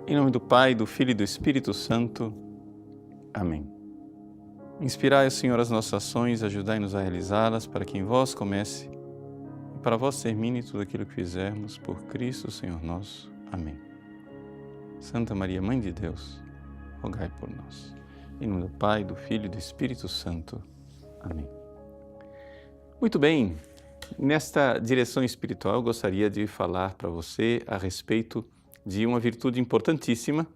Em nome do Pai, do Filho e do Espírito Santo. Amém. Inspirai, Senhor, as nossas ações, ajudai-nos a realizá-las, para que em vós comece e para vós termine tudo aquilo que fizermos, por Cristo, Senhor nosso. Amém. Santa Maria, Mãe de Deus, rogai por nós. Em nome do Pai, do Filho e do Espírito Santo. Amém. Muito bem, nesta direção espiritual eu gostaria de falar para você a respeito de uma virtude importantíssima,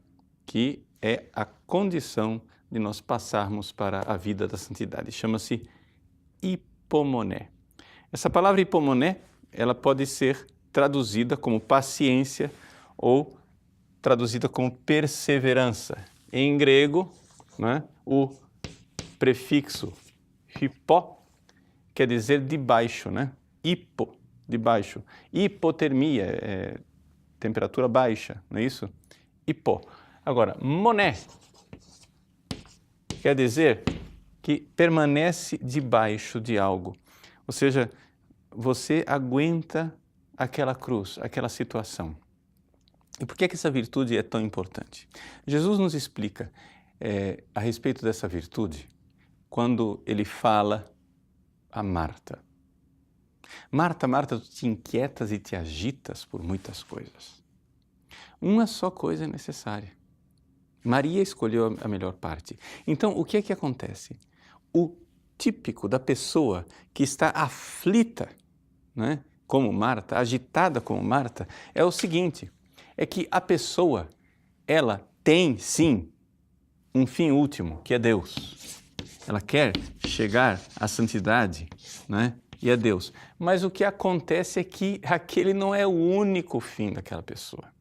que é a condição de nós passarmos para a vida da santidade. Chama-se hipomoné. Essa palavra hipomoné, ela pode ser traduzida como paciência ou traduzida como perseverança. Em grego, né, o prefixo hypo quer dizer de baixo, né? Hipo, de baixo. Hipotermia, temperatura baixa, não é isso? Hipo. Agora, moné quer dizer que permanece debaixo de algo. Ou seja, você aguenta aquela cruz, aquela situação. E por que essa virtude é tão importante? Jesus nos explica a respeito dessa virtude quando ele fala a Marta. Marta, Marta, tu te inquietas e te agitas por muitas coisas. Uma só coisa é necessária. Maria escolheu a melhor parte. Então, o que é que acontece? O típico da pessoa que está aflita, né, como Marta, agitada como Marta, é o seguinte, é que a pessoa, ela tem sim um fim último, que é Deus. Ela quer chegar à santidade, né? E a Deus. Mas o que acontece é que aquele não é o único fim daquela pessoa.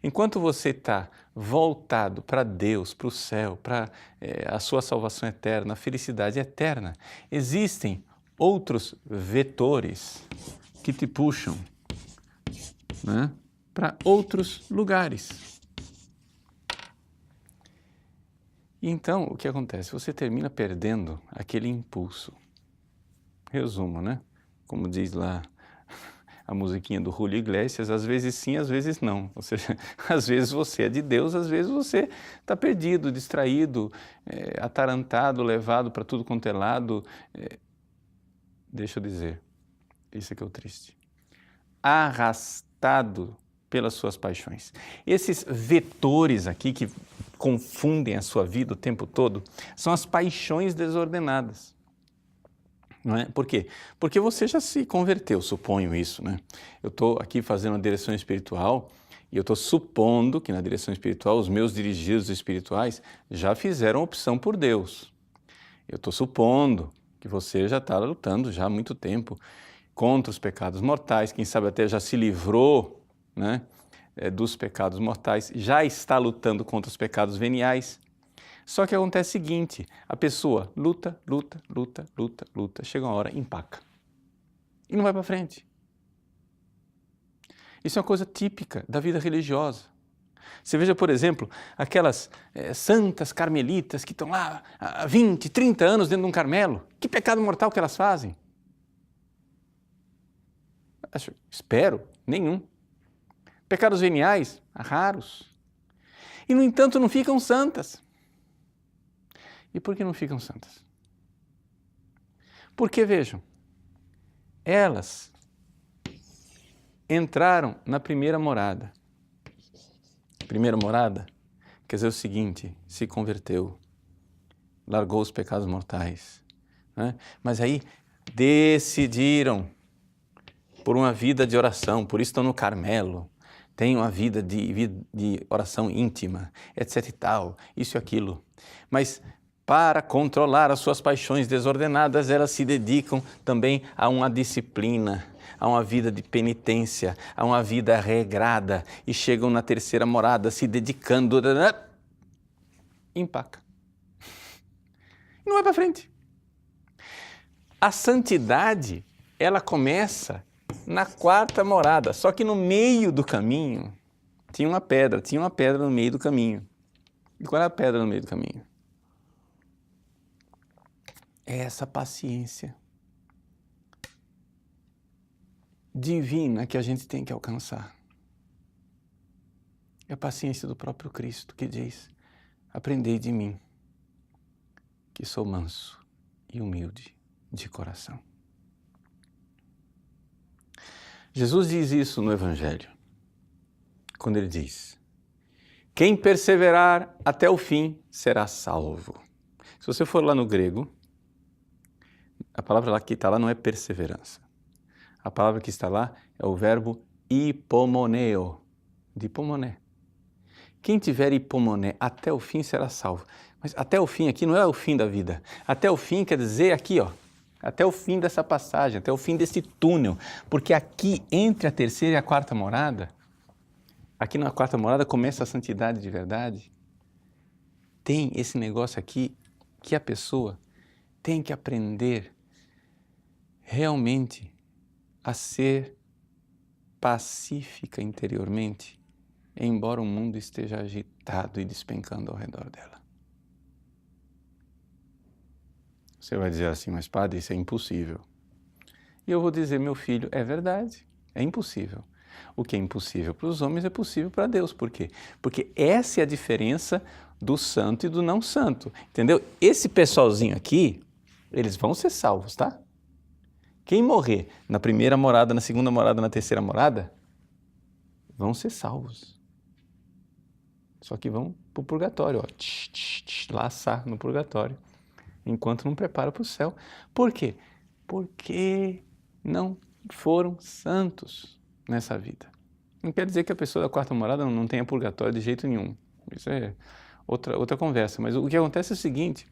Enquanto você está voltado para Deus, para o céu, para a sua salvação eterna, a felicidade eterna, existem outros vetores que te puxam, né, para outros lugares. E então, o que acontece? Você termina perdendo aquele impulso. Resumo, né? Como diz lá a musiquinha do Julio Iglesias, às vezes sim, às vezes não. Ou seja, às vezes você é de Deus, às vezes você está perdido, distraído, atarantado, levado para tudo quanto é lado. Deixa eu dizer, isso é que é o triste. Arrastado pelas suas paixões. Esses vetores aqui que confundem a sua vida o tempo todo são as paixões desordenadas. Não é? Por quê? Porque você já se converteu, suponho isso, né? Eu estou aqui fazendo uma direção espiritual e eu estou supondo que na direção espiritual os meus dirigidos espirituais já fizeram opção por Deus. Eu estou supondo que você já está lutando já há muito tempo contra os pecados mortais, quem sabe até já se livrou, né, dos pecados mortais, já está lutando contra os pecados veniais. Só que acontece o seguinte, a pessoa luta, chega uma hora, empaca. E não vai para frente. Isso é uma coisa típica da vida religiosa. Você veja, por exemplo, aquelas santas carmelitas que estão lá há 20, 30 anos dentro de um Carmelo. Que pecado mortal que elas fazem? Espero, nenhum. Pecados veniais, raros. E, no entanto, não ficam santas. E por que não ficam santas? Porque, vejam, elas entraram na primeira morada. Primeira morada quer dizer o seguinte, se converteu, largou os pecados mortais, né? Mas aí decidiram por uma vida de oração, por isso estão no Carmelo, têm uma vida de oração íntima, etc e tal, isso e aquilo. Mas para controlar as suas paixões desordenadas, elas se dedicam também a uma disciplina, a uma vida de penitência, a uma vida regrada e chegam na terceira morada se dedicando, empaca. Não vai para frente. A santidade, ela começa na quarta morada, só que no meio do caminho tinha uma pedra no meio do caminho. E qual é a pedra no meio do caminho? É essa paciência divina que a gente tem que alcançar. É a paciência do próprio Cristo que diz: aprendei de mim, que sou manso e humilde de coração. Jesus diz isso no Evangelho, quando ele diz: quem perseverar até o fim será salvo. Se você for lá no grego, a palavra lá que está lá não é perseverança. A palavra que está lá é o verbo hipomoneo, de hipomoné. Quem tiver hipomoné até o fim será salvo. Mas até o fim aqui não é o fim da vida. Até o fim quer dizer aqui, ó, até o fim dessa passagem, até o fim desse túnel. Porque aqui, entre a terceira e a quarta morada, aqui na quarta morada começa a santidade de verdade. Tem esse negócio aqui que a pessoa tem que aprender realmente a ser pacífica interiormente, embora o mundo esteja agitado e despencando ao redor dela. Você vai dizer assim: mas padre, isso é impossível. E eu vou dizer: meu filho, é verdade, é impossível. O que é impossível para os homens é possível para Deus. Por quê? Porque essa é a diferença do santo e do não santo, entendeu? Esse pessoalzinho aqui, eles vão ser salvos, tá? Quem morrer na primeira morada, na segunda morada, na terceira morada, vão ser salvos. Só que vão para o purgatório, ó, laçar no purgatório, enquanto não prepara para o céu. Por quê? Porque não foram santos nessa vida. Não quer dizer que a pessoa da quarta morada não tenha purgatório de jeito nenhum. Isso é outra conversa. Mas o que acontece é o seguinte: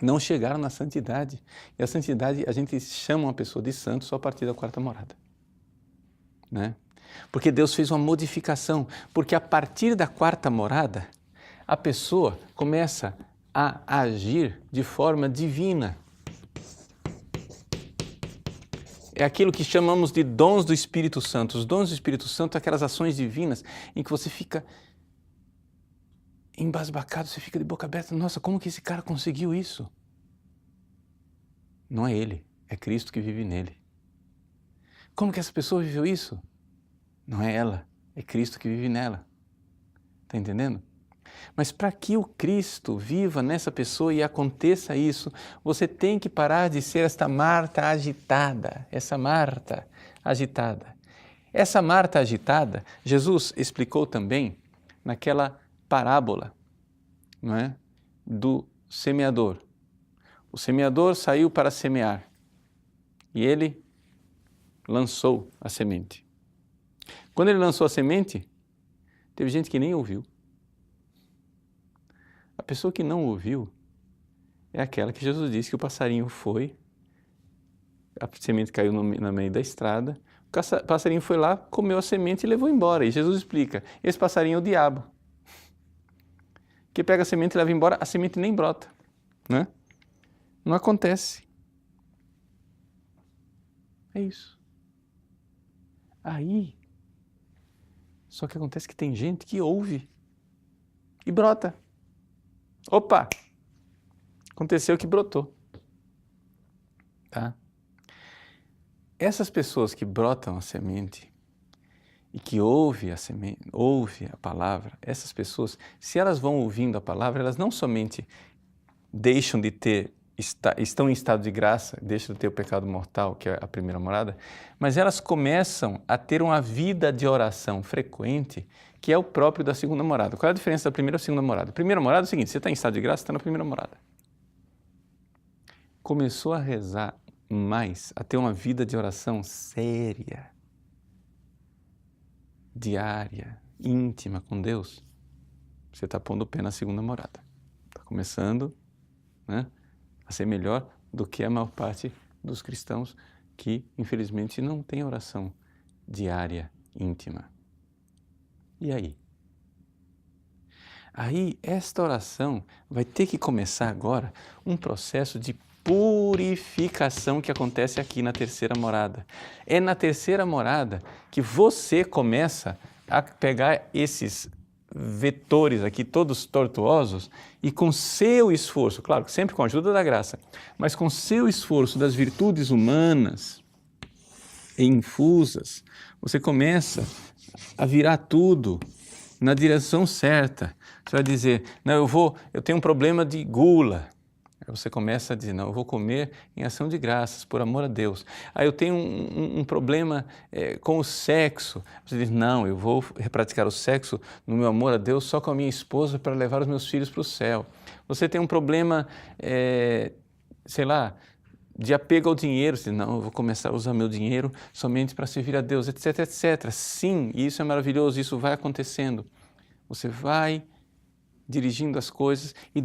não chegaram na santidade. E a santidade, a gente chama uma pessoa de santo só a partir da quarta morada, né? Porque Deus fez uma modificação. Porque a partir da quarta morada, a pessoa começa a agir de forma divina. É aquilo que chamamos de dons do Espírito Santo. Os dons do Espírito Santo são aquelas ações divinas em que você fica embasbacado, você fica de boca aberta. Nossa, como que esse cara conseguiu isso? Não é ele, é Cristo que vive nele. Como que essa pessoa viveu isso? Não é ela, é Cristo que vive nela. Está entendendo? Mas para que o Cristo viva nessa pessoa e aconteça isso, você tem que parar de ser esta Marta agitada, essa Marta agitada. Essa Marta agitada, Jesus explicou também naquela parábola, não é? Do semeador. O semeador saiu para semear e ele lançou a semente. Quando ele lançou a semente, teve gente que nem ouviu. A pessoa que não ouviu é aquela que Jesus disse que o passarinho foi, a semente caiu no meio da estrada, o passarinho foi lá, comeu a semente e levou embora. E Jesus explica: esse passarinho é o diabo, que pega a semente e leva embora, a semente nem brota, né? Não acontece. É isso. Aí, só que acontece que tem gente que ouve e brota. Opa! Aconteceu que brotou. Tá? Essas pessoas que brotam a semente e que ouvem a semente, ouvem a palavra, essas pessoas, se elas vão ouvindo a palavra, elas não somente deixam de ter, estão em estado de graça, deixam de ter o pecado mortal, que é a primeira morada, mas elas começam a ter uma vida de oração frequente, que é o próprio da segunda morada. Qual é a diferença da primeira e da segunda morada? A primeira morada é o seguinte: você está em estado de graça, está na primeira morada. Começou a rezar mais, a ter uma vida de oração séria, diária, íntima com Deus, você está pondo o pé na segunda morada. Está começando, né, a ser melhor do que a maior parte dos cristãos que, infelizmente, não tem oração diária, íntima. E aí? Aí, esta oração vai ter que começar agora um processo de purificação que acontece aqui na terceira morada. É na terceira morada que você começa a pegar esses vetores aqui, todos tortuosos, e com seu esforço, claro, sempre com a ajuda da graça, mas com seu esforço das virtudes humanas e infusas, você começa a virar tudo na direção certa. Você vai dizer, não, eu tenho um problema de gula. Aí você começa a dizer, não, eu vou comer em ação de graças, por amor a Deus. Aí eu tenho um problema com o sexo. Você diz, não, eu vou praticar o sexo no meu amor a Deus só com a minha esposa para levar os meus filhos para o céu. Você tem um problema, sei lá, de apego ao dinheiro. Você diz, não, eu vou começar a usar meu dinheiro somente para servir a Deus, etc, etc. Sim, isso é maravilhoso, isso vai acontecendo. Você vai dirigindo as coisas e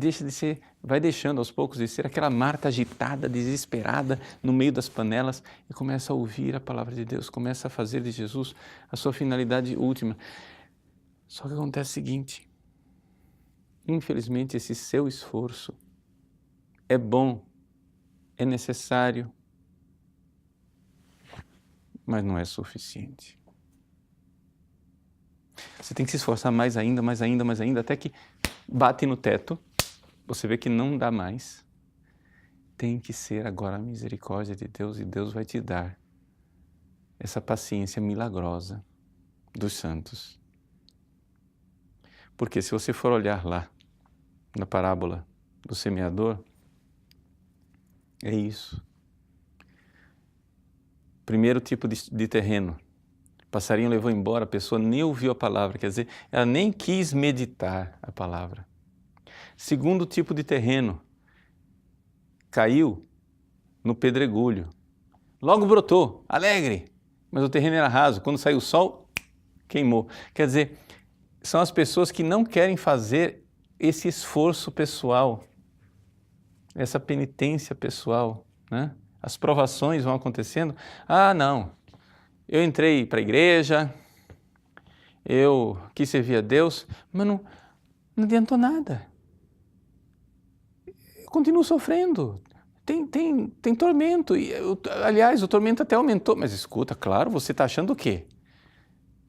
vai deixando aos poucos de ser aquela Marta agitada, desesperada, no meio das panelas e começa a ouvir a palavra de Deus, começa a fazer de Jesus a sua finalidade última. Só que acontece o seguinte, infelizmente esse seu esforço é bom, é necessário, mas não é suficiente. Você tem que se esforçar mais ainda, mais ainda, mais ainda, até que bate no teto, você vê que não dá mais. Tem que ser agora a misericórdia de Deus e Deus vai te dar essa paciência milagrosa dos santos. Porque se você for olhar lá na parábola do semeador, é isso. Primeiro tipo de terreno. O passarinho levou embora, a pessoa nem ouviu a palavra, quer dizer, ela nem quis meditar a palavra. Segundo tipo de terreno, caiu no pedregulho. Logo brotou, alegre, mas o terreno era raso. Quando saiu o sol, queimou. Quer dizer, são as pessoas que não querem fazer esse esforço pessoal, essa penitência pessoal, né? As provações vão acontecendo. Ah, não, eu entrei para a igreja, eu quis servir a Deus, mas não adiantou nada. Eu continuo sofrendo. Tem tormento. E, aliás, o tormento até aumentou. Mas escuta, claro, você está achando o quê?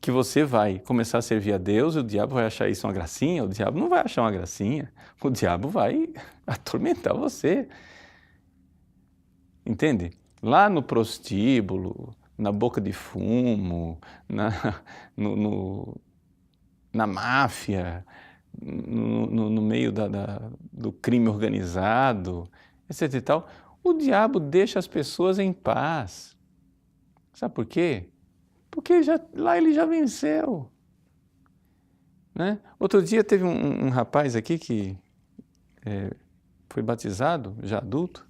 Que você vai começar a servir a Deus e o diabo vai achar isso uma gracinha? O diabo não vai achar uma gracinha. O diabo vai atormentar você. Entende? Lá no prostíbulo, na boca de fumo, na máfia, no meio do crime organizado, etc. e tal, o diabo deixa as pessoas em paz. Sabe por quê? Porque lá ele já venceu. Né? Outro dia teve um rapaz aqui que foi batizado, já adulto,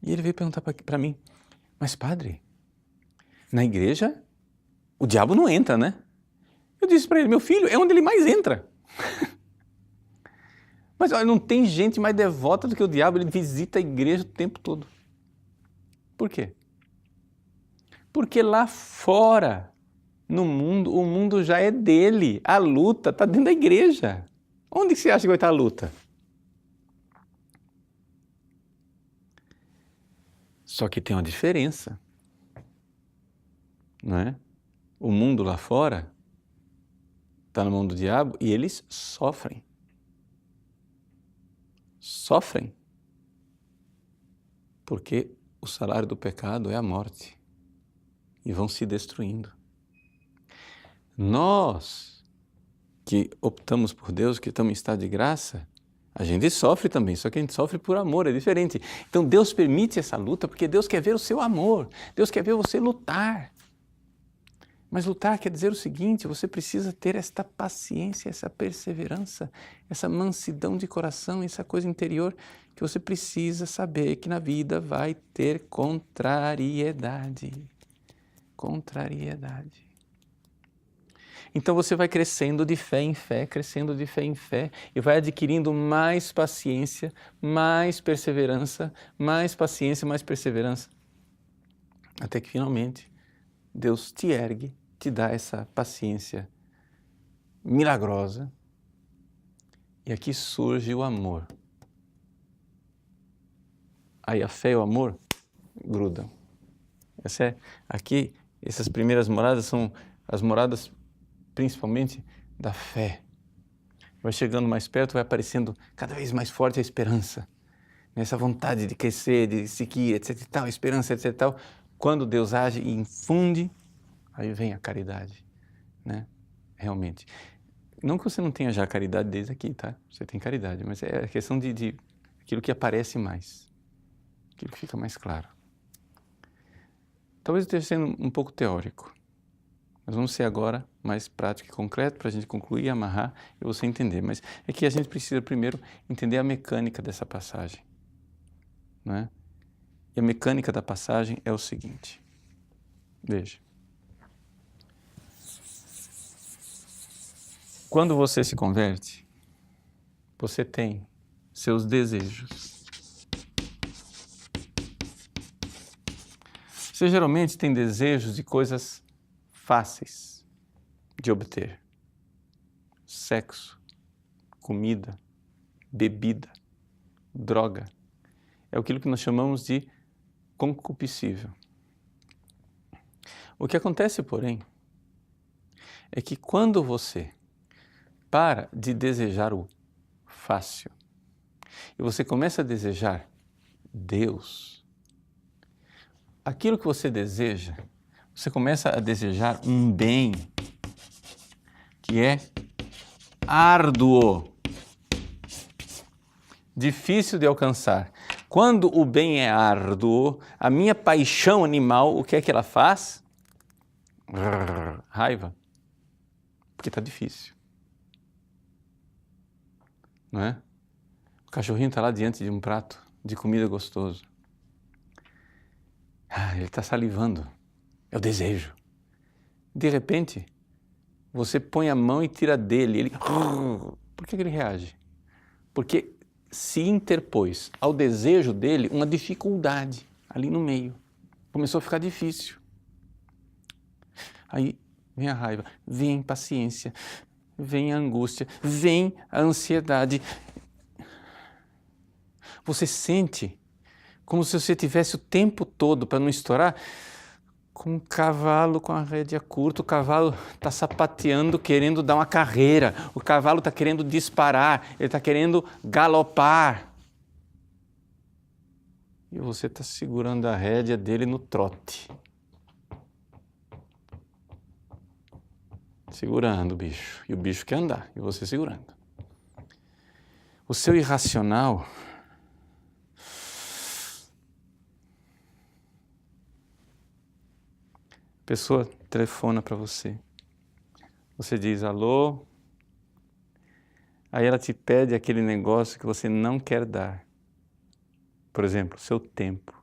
e ele veio perguntar para mim, mas padre, na igreja o diabo não entra, né? Eu disse para ele, meu filho, é onde ele mais entra. Mas olha, não tem gente mais devota do que o diabo, ele visita a igreja o tempo todo. Por quê? Porque lá fora, no mundo, o mundo já é dele. A luta está dentro da igreja. Onde você acha que vai estar a luta? Só que tem uma diferença, não é? O mundo lá fora está na mão do diabo e eles sofrem. Sofrem. Porque o salário do pecado é a morte. E vão se destruindo. Nós, que optamos por Deus, que estamos em estado de graça, a gente sofre também, só que a gente sofre por amor, é diferente. Então Deus permite essa luta porque Deus quer ver o seu amor, Deus quer ver você lutar. Mas lutar quer dizer o seguinte, você precisa ter esta paciência, essa perseverança, essa mansidão de coração, essa coisa interior que você precisa saber que na vida vai ter contrariedade. Contrariedade. Então você vai crescendo de fé em fé, crescendo de fé em fé e vai adquirindo mais paciência, mais perseverança, mais paciência, mais perseverança. Até que finalmente Deus te ergue, te dá essa paciência milagrosa e aqui surge o amor. Aí a fé e o amor grudam. Aqui, essas primeiras moradas são as moradas principalmente da fé. Vai chegando mais perto, vai aparecendo cada vez mais forte a esperança. Essa vontade de crescer, de seguir, etc e tal, esperança, etc e tal. Quando Deus age e infunde aí vem a caridade, né? Realmente. Não que você não tenha já caridade desde aqui, tá? Você tem caridade, mas é a questão de aquilo que aparece mais, aquilo que fica mais claro. Talvez eu esteja sendo um pouco teórico, mas vamos ser agora mais prático e concreto para a gente concluir, amarrar e você entender. Mas é que a gente precisa primeiro entender a mecânica dessa passagem, não é? E a mecânica da passagem é o seguinte, veja. Quando você se converte, você tem seus desejos. Você geralmente tem desejos de coisas fáceis de obter. Sexo, comida, bebida, droga. É aquilo que nós chamamos de concupiscível. O que acontece, porém, é que quando você para de desejar o fácil e você começa a desejar Deus, aquilo que você deseja, você começa a desejar um bem que é árduo, difícil de alcançar. Quando o bem é árduo, a minha paixão animal, o que é que ela faz? Raiva, porque está difícil. Não é? O cachorrinho está lá diante de um prato de comida gostoso. Ele está salivando. É o desejo. De repente, você põe a mão e tira dele. Ele... Por que ele reage? Porque se interpôs ao desejo dele uma dificuldade ali no meio. Começou a ficar difícil. Aí vem a raiva, vem a impaciência, vem a angústia, vem a ansiedade. Você sente como se você tivesse o tempo todo, para não estourar, com um cavalo com a rédea curta. O cavalo está sapateando, querendo dar uma carreira. O cavalo está querendo disparar, ele está querendo galopar. E você está segurando a rédea dele no trote. Segurando o bicho. E o bicho quer andar, e você segurando. O seu irracional a pessoa telefona para você. Você diz alô. Aí ela te pede aquele negócio que você não quer dar. Por exemplo, seu tempo.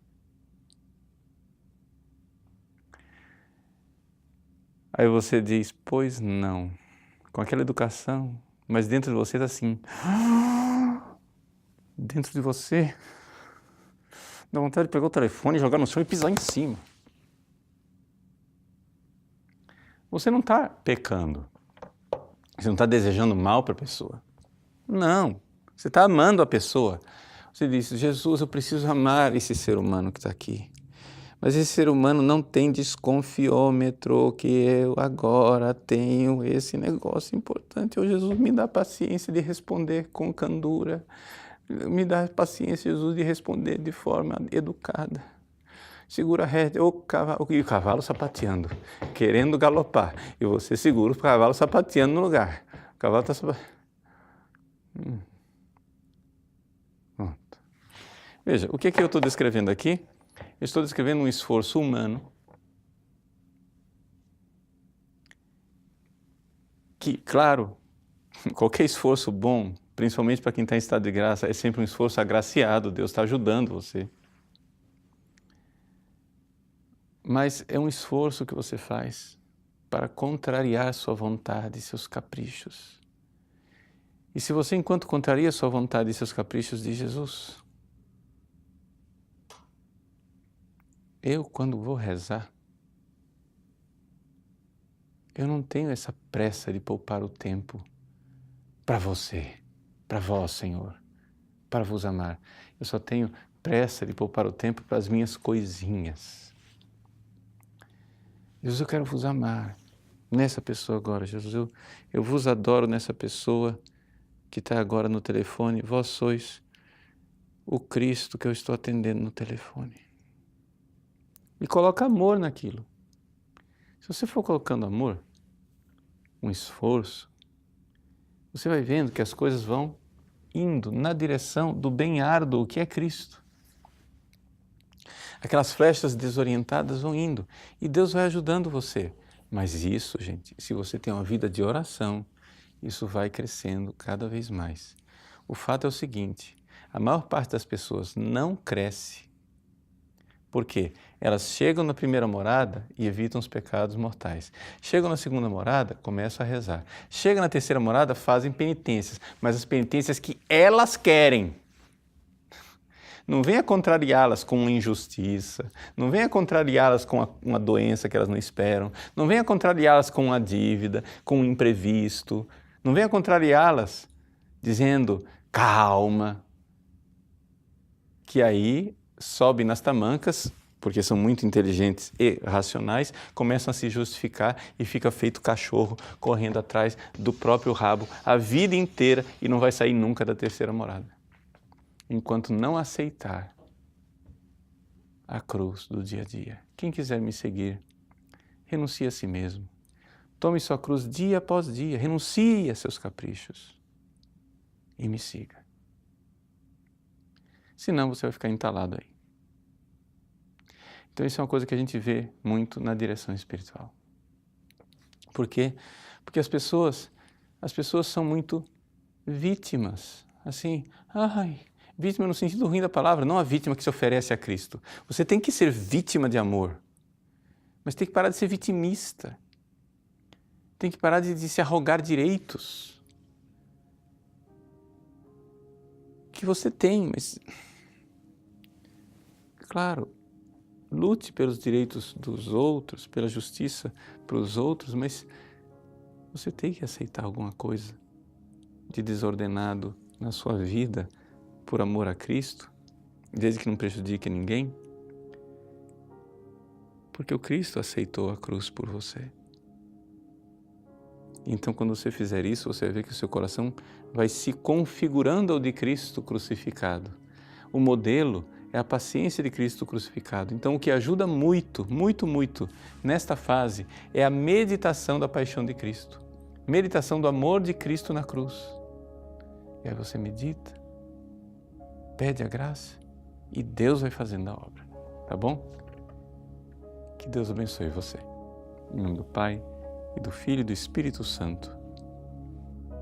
Aí você diz, pois não. Com aquela educação, mas dentro de você está assim. Dentro de você, dá vontade de pegar o telefone, jogar no chão e pisar em cima. Você não está pecando. Você não está desejando mal para a pessoa. Não, você está amando a pessoa. Você diz, Jesus, eu preciso amar esse ser humano que está aqui. Mas esse ser humano não tem desconfiômetro, que eu agora tenho esse negócio importante. Oh, Jesus, me dá paciência de responder com candura. Me dá paciência, Jesus, de responder de forma educada. Segura a rédea, e o cavalo sapateando, querendo galopar. E você segura o cavalo sapateando no lugar. O cavalo está sapateando. Pronto. Veja, o que eu estou descrevendo aqui? Eu estou descrevendo um esforço humano que, claro, qualquer esforço bom, principalmente para quem está em estado de graça, é sempre um esforço agraciado, Deus está ajudando você. Mas é um esforço que você faz para contrariar sua vontade e seus caprichos. E se você, enquanto contraria sua vontade e seus caprichos, diz Jesus, eu, quando vou rezar, eu não tenho essa pressa de poupar o tempo para você, para vós, Senhor, para vos amar. Eu só tenho pressa de poupar o tempo para as minhas coisinhas. Jesus, eu quero vos amar nessa pessoa agora, Jesus. Eu vos adoro nessa pessoa que está agora no telefone. Vós sois o Cristo que eu estou atendendo no telefone. E coloca amor naquilo. Se você for colocando amor, um esforço, você vai vendo que as coisas vão indo na direção do bem árduo que é Cristo. Aquelas flechas desorientadas vão indo e Deus vai ajudando você. Mas isso, gente, se você tem uma vida de oração, isso vai crescendo cada vez mais. O fato é o seguinte, a maior parte das pessoas não cresce. Por quê? Elas chegam na primeira morada e evitam os pecados mortais. Chegam na segunda morada, começam a rezar. Chegam na terceira morada, fazem penitências, mas as penitências que elas querem. Não venha contrariá-las com uma injustiça, não venha contrariá-las com uma doença que elas não esperam, não venha contrariá-las com uma dívida, com um imprevisto, não venha contrariá-las dizendo, calma, que aí sobe nas tamancas, porque são muito inteligentes e racionais, começam a se justificar e fica feito cachorro correndo atrás do próprio rabo a vida inteira e não vai sair nunca da terceira morada. Enquanto não aceitar a cruz do dia a dia. Quem quiser me seguir, renuncie a si mesmo. Tome sua cruz dia após dia, renuncie a seus caprichos e me siga. Senão você vai ficar entalado aí. Então isso é uma coisa que a gente vê muito na direção espiritual. Por quê? Porque as pessoas são muito vítimas. Assim, vítima no sentido ruim da palavra, não a vítima que se oferece a Cristo. Você tem que ser vítima de amor, mas tem que parar de ser vitimista. Tem que parar de se arrogar direitos que você tem, mas, claro, lute pelos direitos dos outros, pela justiça para os outros, mas você tem que aceitar alguma coisa de desordenado na sua vida por amor a Cristo, desde que não prejudique ninguém, porque o Cristo aceitou a cruz por você. Então, quando você fizer isso, você vai ver que o seu coração vai se configurando ao de Cristo crucificado. O modelo é a paciência de Cristo crucificado. Então, o que ajuda muito, muito, muito nesta fase é a meditação da paixão de Cristo. Meditação do amor de Cristo na cruz. E aí você medita, pede a graça e Deus vai fazendo a obra. Tá bom? Que Deus abençoe você. Em nome do Pai, e do Filho e do Espírito Santo.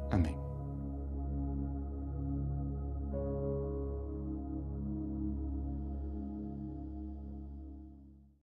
Amém.